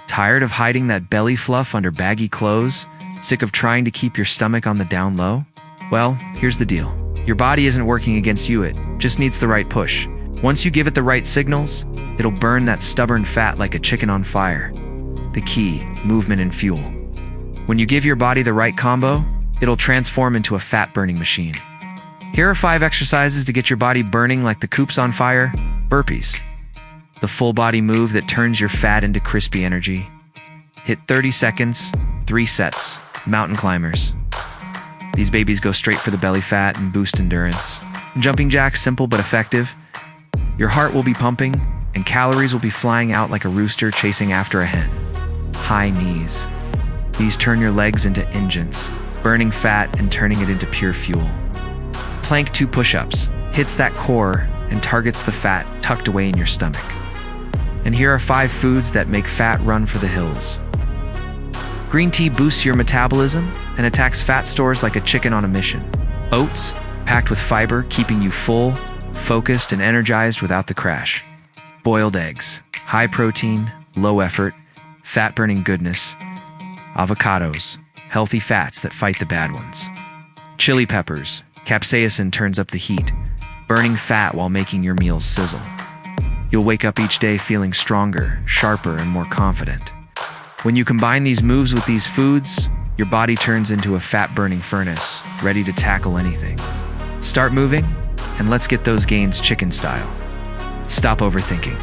Tired of hiding that belly fluff under baggy clothes? Sick of trying to keep your stomach on the down low? Well, here's the deal. Your body isn't working against you, it just needs the right push. Once you give it the right signals, it'll burn that stubborn fat like a chicken on fire. The key, movement and fuel. When you give your body the right combo, it'll transform into a fat-burning machine. Here are 5 exercises to get your body burning like the coop's on fire. Burpees. The full body move that turns your fat into crispy energy. Hit 30 seconds, 3 sets. Mountain climbers. These babies go straight for the belly fat and boost endurance. Jumping jacks, simple but effective. Your heart will be pumping, and calories will be flying out like a rooster chasing after a hen. High knees. These turn your legs into engines, burning fat and turning it into pure fuel. Plank 2 push-ups. Hits that core and targets the fat tucked away in your stomach. And here are 5 foods that make fat run for the hills. Green tea boosts your metabolism and attacks fat stores like a chicken on a mission. Oats, packed with fiber, keeping you full, focused, and energized without the crash. Boiled eggs, high protein, low effort, fat-burning goodness. Avocados, healthy fats that fight the bad ones. Chili peppers, capsaicin turns up the heat, burning fat while making your meals sizzle. You'll wake up each day feeling stronger, sharper, and more confident. When you combine these moves with these foods, your body turns into a fat-burning furnace, ready to tackle anything. Start moving, and let's get those gains chicken style. Stop overthinking.